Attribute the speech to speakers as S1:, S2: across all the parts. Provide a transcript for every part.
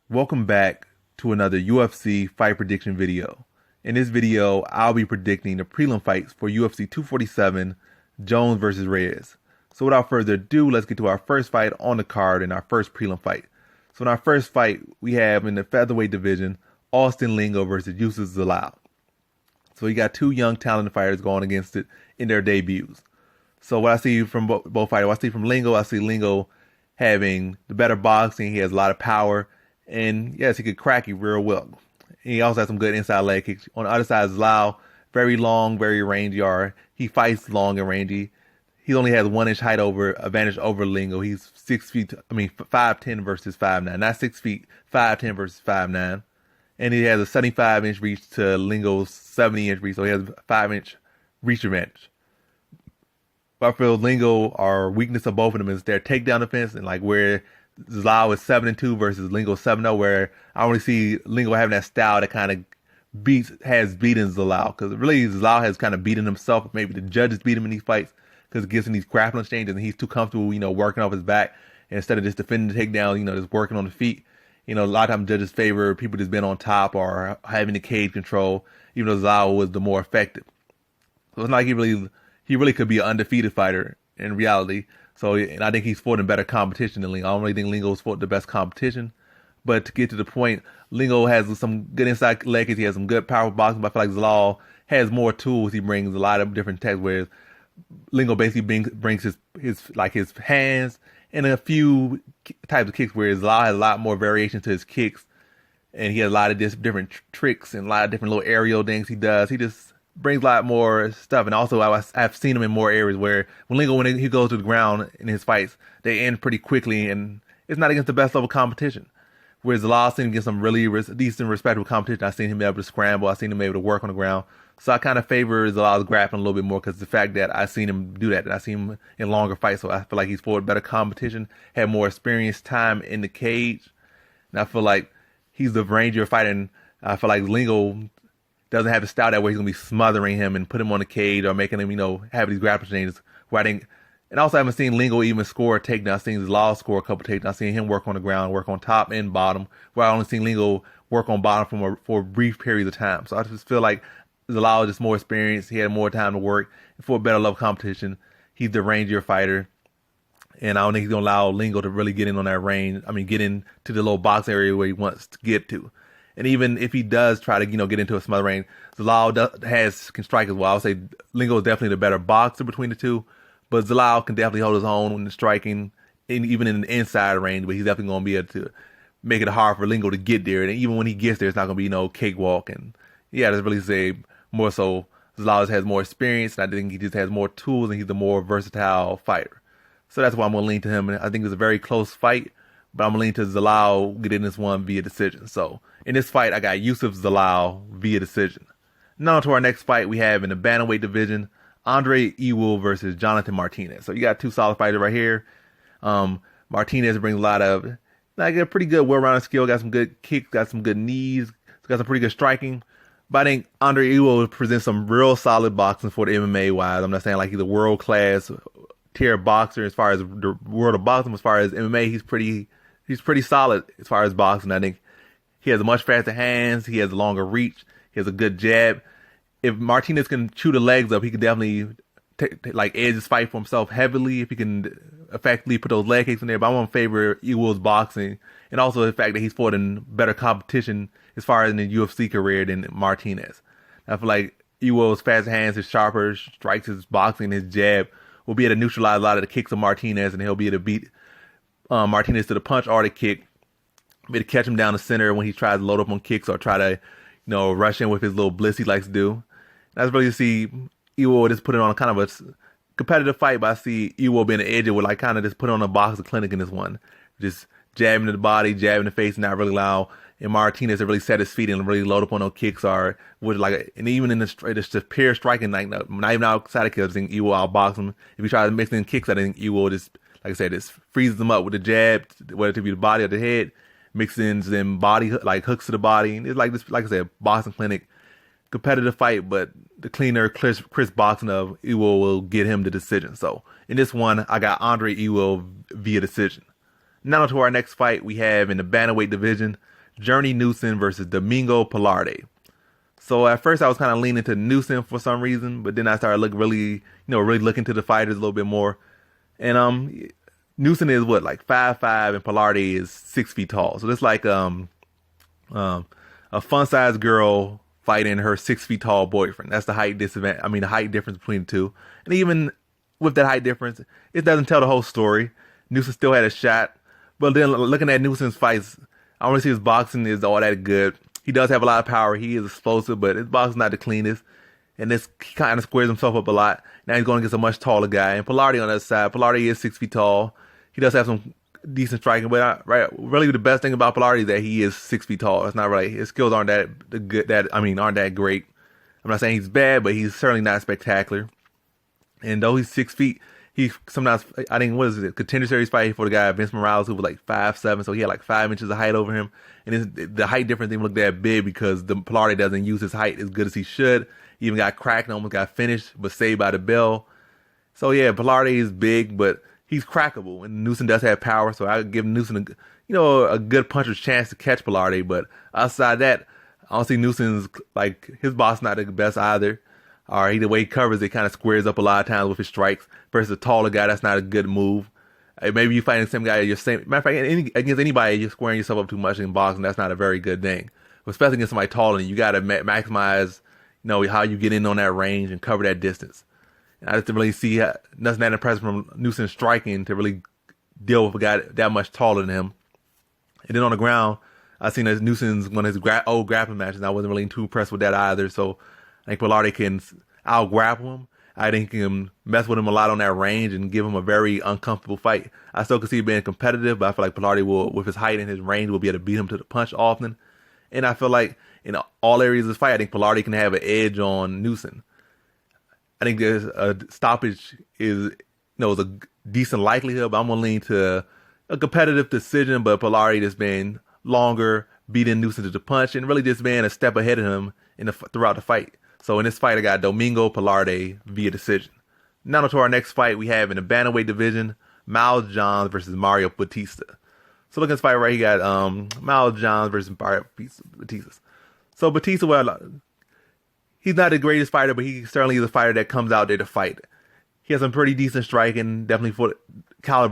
S1: Welcome back to another UFC fight prediction video. In this video, I'll be predicting the prelim fights for UFC 247, Jones versus Reyes. So without further ado, let's get to our first fight on the card in our first prelim fight. So in our first fight, we have in the featherweight division, Austin Lingo versus Yusuf Zalal. So you got two young talented fighters going against it in their debuts. So what I see from both fighters, what I see from Lingo, I see Lingo having the better boxing. He has a lot of power. And yes, he could crack you real well. He also has some good inside leg kicks. On the other side is Zalal, very long, very rangy. He fights long and rangy. He only has 1 inch height advantage over Lingo. He's 5'10" versus 5'9". Not 6 feet, 5'10" versus 5'9". And he has a 75-inch reach to Lingo's 70-inch reach, so he has a 5-inch reach advantage. But I feel Lingo, our weakness of both of them is their takedown defense, and like where Zalal is 7-2 versus Lingo 7-0, where I only see Lingo having that style that kind of has beaten Zalal, because really Zalal has kind of beaten himself. Maybe the judges beat him in these fights because it gives him these grappling exchanges and he's too comfortable, working off his back, and instead of just defending the takedown, just working on the feet. A lot of times judges favor people just being on top or having the cage control, even though Zalal was the more effective. So it's not like he really could be an undefeated fighter in reality. So, and I think he's fought in better competition than Lingo. I don't really think Lingo's fought the best competition. But to get to the point, Lingo has some good inside leg kicks. He has some good powerful boxing. But I feel like Zalal has more tools. He brings a lot of different techs, whereas Lingo basically brings his hands and a few types of kicks, whereas Zalal has a lot more variation to his kicks. And he has a lot of different tricks and a lot of different little aerial things he does. He just brings a lot more stuff, and also I've seen him in more areas where when he goes to the ground in his fights, they end pretty quickly, and it's not against the best level competition. Whereas Zalal seen him get some really decent, respectable competition. I've seen him be able to scramble. I've seen him be able to work on the ground. So I kind of favor Zalal's grappling a little bit more because the fact that I've seen him do that, and I've seen him in longer fights, so I feel like he's fought better competition, had more experience time in the cage, and I feel like he's the rangier fighter, and I feel like Lingo doesn't have the style that way he's going to be smothering him and put him on the cage or making him, have these grappling changes. And also I haven't seen Lingo even score a takedown. I've seen Zalal score a couple takedowns. I've seen him work on the ground, work on top and bottom, where I only seen Lingo work on bottom for brief periods of time. So I just feel like Zalal is just more experienced. He had more time to work for a better level competition. He's the rangier fighter. And I don't think he's going to allow Lingo to really get in on that range. Get into the little box area where he wants to get to. And even if he does try to, get into a smother range, Zalal can strike as well. I would say Lingo is definitely the better boxer between the two, but Zalal can definitely hold his own when striking, and even in the inside range, but he's definitely going to be able to make it hard for Lingo to get there. And even when he gets there, it's not going to be no cakewalk. And yeah, that's really say more so Zalal just has more experience, and I think he just has more tools, and he's the more versatile fighter. So that's why I'm going to lean to him. And I think it's a very close fight, but I'm going to lean to Zalal getting this one via decision. So in this fight, I got Yusuf Zalal via decision. Now to our next fight we have in the bantamweight division, Ewell versus Jonathan Martinez. So you got two solid fighters right here. Martinez brings a lot of, a pretty good well-rounded skill, got some good kicks, got some good knees, got some pretty good striking. But I think Ewell presents some real solid boxing for the MMA wise. I'm not saying like he's a world-class tier boxer as far as the world of boxing. As far as MMA, he's pretty solid as far as boxing. I think he has much faster hands. He has a longer reach. He has a good jab. If Martinez can chew the legs up, he can definitely edge his fight for himself heavily. If he can effectively put those leg kicks in there. But I'm going to favor Ewell's boxing, and also the fact that he's fought in better competition as far as in the UFC career than Martinez. I feel like Ewell's faster hands, his sharper strikes, his boxing, his jab will be able to neutralize a lot of the kicks of Martinez, and he'll be able to beat Martinez to the punch or the kick. Be able to catch him down the center when he tries to load up on kicks or try to, rush in with his little blitz he likes to do. That's really to see Ewell just put it on a kind of a competitive fight, but I see Ewell being an edge with kind of just put on a boxing clinic in this one. Just jabbing to the body, jabbing the face, and not really allow Martinez to really set his feet and really load up on those kicks and even in the pure striking, not even outside of kicks, I think Ewell outbox him. If he tries to mix in kicks, I think Ewell just, like I said, just freezes them up with the jab, whether it be the body or the head. Mix-ins and body, hooks to the body. And it's like this, like I said, boxing clinic, competitive fight, but the cleaner, crisp boxing of Ewell will get him the decision. So in this one, I got Ewell via decision. Now to our next fight we have in the bantamweight division, Journey Newson versus Domingo Pilarte. So at first I was kind of leaning to Newson for some reason, but then I started really looking to the fighters a little bit more. And Newson is what, like 5'5", and Pilarte is 6 feet tall. So it's like a fun-sized girl fighting her 6 feet tall boyfriend. That's the height disadvantage. I mean, the height difference between the two. And even with that height difference, it doesn't tell the whole story. Newson still had a shot, but then looking at Newson's fights, I don't really see his boxing is all that good. He does have a lot of power. He is explosive, but his boxing's not the cleanest. And this, he kind of squares himself up a lot. Now he's going against a much taller guy. And Pilarte on the other side, Pilarte is 6 feet tall. He does have some decent striking, but really the best thing about Pilarte is that he is 6 feet tall. It's not really, his skills aren't that good. Aren't that great. I'm not saying he's bad, but he's certainly not spectacular. And though he's 6 feet, he sometimes, I think, what is it, Contender Series fight for the guy Vince Morales, who was like 5'7", so he had like 5 inches of height over him. And the height difference didn't look that big because the Pilarte doesn't use his height as good as he should. He even got cracked and almost got finished, but saved by the bell. So yeah, Pilarte is big, but he's crackable, and Newson does have power, so I would give Newson a good puncher's chance to catch Pilarte. But outside that, I don't see Newson's, like, his box not the best either. Or the way he covers it kind of squares up a lot of times with his strikes. Versus a taller guy, that's not a good move. Maybe you fighting the same guy, matter of fact, against anybody, you're squaring yourself up too much in boxing. That's not a very good thing. Especially against somebody taller than you. You got to maximize, how you get in on that range and cover that distance. And I just didn't really see nothing that impressive from Newson striking to really deal with a guy that much taller than him. And then on the ground, I've seen that Newson's one of his old grappling matches, and I wasn't really too impressed with that either. So I think Pilarte can out-grapple him. I think he can mess with him a lot on that range and give him a very uncomfortable fight. I still can see him being competitive, but I feel like Pilarte will, with his height and his range, will be able to beat him to the punch often. And I feel like in all areas of this fight, I think Pilarte can have an edge on Newson. I think there's a stoppage is a decent likelihood, but I'm going to lean to a competitive decision, but Pilarte just being longer, beating Newson to the punch, and really just being a step ahead of him throughout the fight. So in this fight, I got Domingo Pilarte via decision. Now to our next fight, we have in the bantamweight division, Miles Johns versus Mario Bautista. So look at this fight right here, got Miles Johns versus Mario Bautista. So Bautista, well, he's not the greatest fighter, but he certainly is a fighter that comes out there to fight. He has some pretty decent striking, definitely for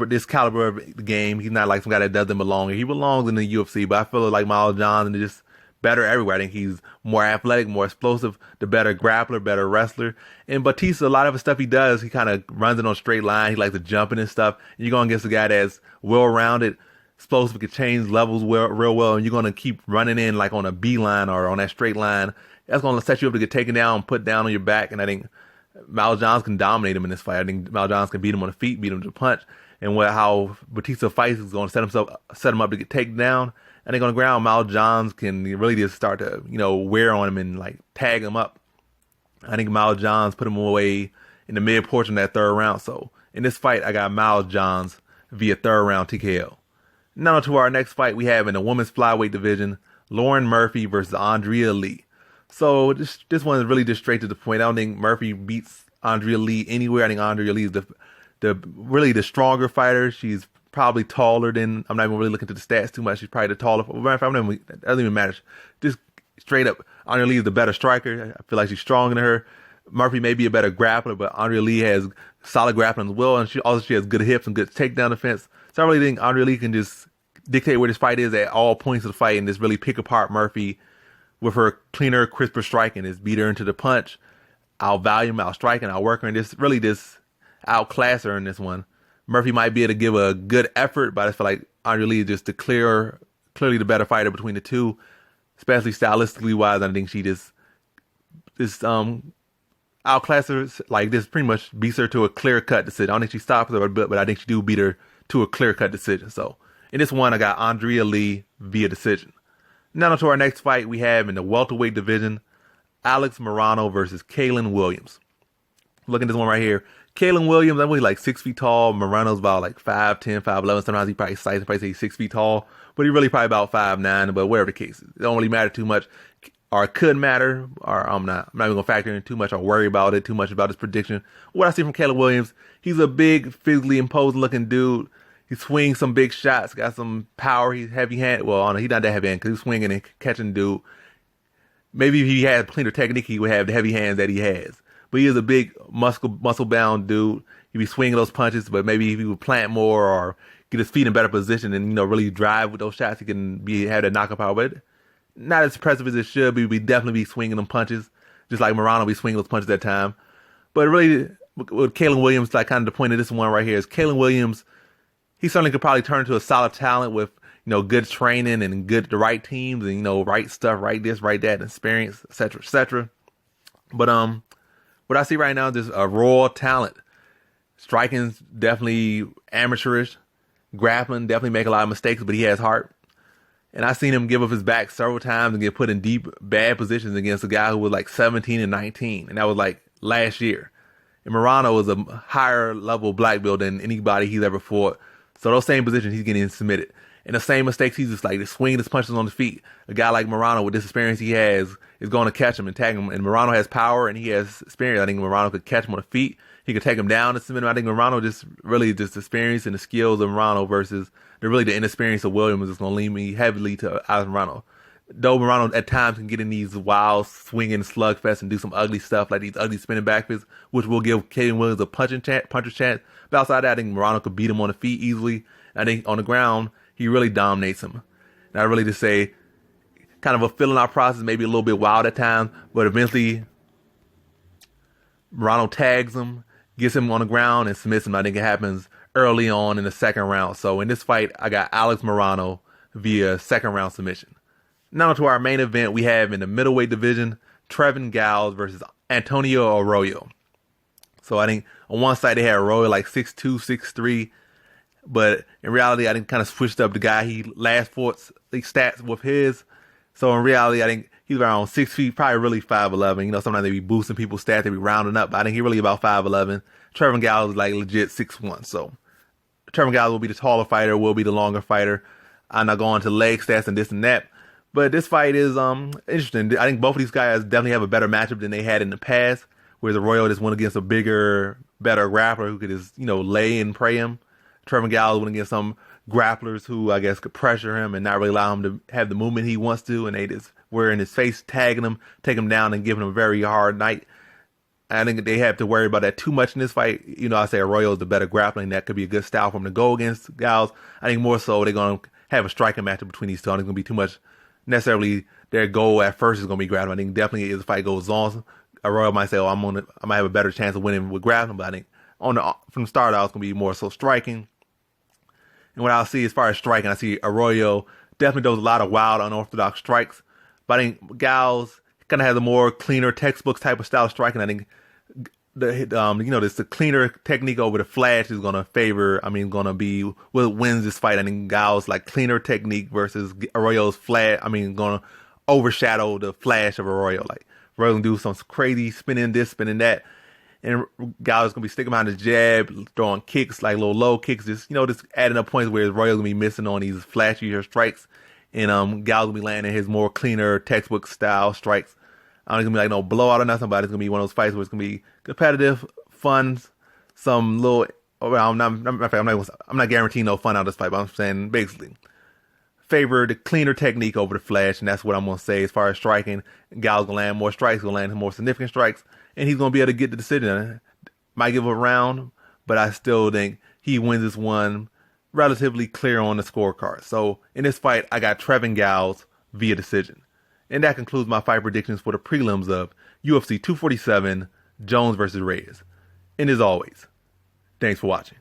S1: this caliber of the game. He's not like some guy that doesn't belong here. He belongs in the UFC, but I feel like Miles Johns is just better everywhere. I think he's more athletic, more explosive, the better grappler, better wrestler. And Bautista, a lot of the stuff he does, he kind of runs it on a straight line. He likes to jump in and stuff. And you're going against a guy that's well-rounded, explosive, can change levels real well, and you're going to keep running in like on a beeline or on that straight line. That's going to set you up to get taken down, put down on your back. And I think Miles Johns can dominate him in this fight. I think Miles Johns can beat him on the feet, beat him to the punch. And how Bautista fights is going to set him up to get taken down. I think on the ground, Miles Johns can really just start to, wear on him and like tag him up. I think Miles Johns put him away in the mid portion of that third round. So in this fight, I got Miles Johns via third round TKO. Now to our next fight, we have in the women's flyweight division, Lauren Murphy versus Andrea Lee. So this one is really just straight to the point. I don't think Murphy beats Andrea Lee anywhere. I think Andrea Lee is really the stronger fighter. She's probably taller than, I'm not even really looking at the stats too much. She's probably the taller. It doesn't even matter. Just straight up, Andrea Lee is the better striker. I feel like she's stronger than her. Murphy may be a better grappler, but Andrea Lee has solid grappling as well, and she has good hips and good takedown defense. So I really think Andrea Lee can just dictate where this fight is at all points of the fight and just really pick apart Murphy with her cleaner, crisper striking. Just beat her into the punch, out-value him, out-strike, and out-work her, and just outclass her in this one. Murphy might be able to give a good effort, but I just feel like Andrea Lee is just clearly the better fighter between the two, especially stylistically wise. I think she just outclass her, like this pretty much beats her to a clear-cut decision. I don't think she stops her, but I think she do beat her to a clear-cut decision. So in this one, I got Andrea Lee via decision. Now to our next fight, we have in the welterweight division, Alex Morono versus Kalen Willliams. Look at this one right here. Kalen Willliams, I'm really like 6 feet tall. Morono's about like 5'10", 5'11". Sometimes he probably say he's 6 feet tall, but he really probably about 5'9", but whatever the case is. It don't really matter too much, or it could matter, or I'm not even going to factor in too much or worry about it too much about his prediction. What I see from Kalen Willliams, he's a big, physically imposing looking dude. He swings some big shots, got some power. He's heavy hand. Well, he's not that heavy hand because he's swinging and catching dude. Maybe if he had cleaner technique, he would have the heavy hands that he has. But he is a big muscle bound dude. He'd be swinging those punches, but maybe if he would plant more or get his feet in better position and really drive with those shots, he can have that knockout power. But not as impressive as it should be. We definitely be swinging them punches, just like Morono be swinging those punches at that time. But really, with Kalen Willliams, like kind of the point of this one right here is Kalen Willliams. He certainly could probably turn into a solid talent with good training and the right teams and right stuff, right this, right that, experience, etc., etc. But what I see right now is a raw talent. Striking's definitely amateurish. Grappling definitely make a lot of mistakes, but he has heart. And I've seen him give up his back several times and get put in deep, bad positions against a guy who was like 17 and 19. And that was like last year. And Morono was a higher level black belt than anybody he's ever fought. So those same positions, he's getting submitted. And the same mistakes, he's just like swinging his punches on his feet. A guy like Morono, with this experience he has, is going to catch him and tag him. And Morono has power and he has experience. I think Morono could catch him on the feet. He could take him down and submit him. I think Morono just experience and the skills of Morono versus the inexperience of Willliams is going to lean me heavily to Alex Morono. Though Morono at times can get in these wild swinging slugfests and do some ugly stuff like these ugly spinning backfists, which will give Kalen Williams a puncher's chance. But outside that, I think Morono could beat him on the feet easily. I think on the ground, he really dominates him. And I really just say, kind of a filling out process, maybe a little bit wild at times, but eventually Morono tags him, gets him on the ground, and submits him. I think it happens early on in the second round. So in this fight, I got Alex Morono via second round submission. Now to our main event, we have in the middleweight division, Giles versus Antonio Arroyo. So I think on one side they had Arroyo like 6'2", 6'3", but in reality I think kind of switched up the guy he last fought stats with his. So in reality I think he's around 6 feet, probably really 5'11". Sometimes they be boosting people's stats, they be rounding up, but I think he's really about 5'11". Giles is like legit 6'1". So Giles will be the taller fighter, will be the longer fighter. I'm not going to leg stats and this and that. But this fight is interesting. I think both of these guys definitely have a better matchup than they had in the past, whereas Arroyo just went against a bigger, better grappler who could just, lay and pray him. Giles went against some grapplers who I guess could pressure him and not really allow him to have the movement he wants to, and they just were in his face, tagging him, take him down and giving him a very hard night. I think they have to worry about that too much in this fight. I say Arroyo is the better grappling. That could be a good style for him to go against Giles. I think more so they're going to have a striking matchup between these two. I think it's going to be too much. Necessarily their goal at first is going to be grappling. I think definitely as the fight goes on, Arroyo might say, I might have a better chance of winning with grappling, but I think from the start out, it's going to be more so striking. And what I'll see as far as striking, I see Arroyo definitely does a lot of wild, unorthodox strikes, but I think Giles kind of has a more cleaner textbook type of style of striking. I think the cleaner technique over the flash is going to favor, going to be what wins this fight. I think Giles like cleaner technique versus Arroyo's flash. Going to overshadow the flash of Arroyo. Like Arroyo going to do some crazy spinning this, spinning that. And Giles is going to be sticking behind his jab, throwing kicks, like little low kicks, just adding up points where Arroyo's going to be missing on these flashier strikes. And Giles will be landing his more cleaner textbook style strikes. I don't think it's going to be like no blowout or nothing, but it's going to be one of those fights where it's going to be competitive, fun, some little, I'm not guaranteeing no fun out of this fight, but I'm saying basically favor the cleaner technique over the flash, and that's what I'm going to say as far as striking. Giles going to land more strikes, going to land more significant strikes, and he's going to be able to get the decision. Might give a round, but I still think he wins this one relatively clear on the scorecard. So in this fight, I got Giles via decision. And that concludes my fight predictions for the prelims of UFC 247, Jones versus Reyes. And as always, thanks for watching.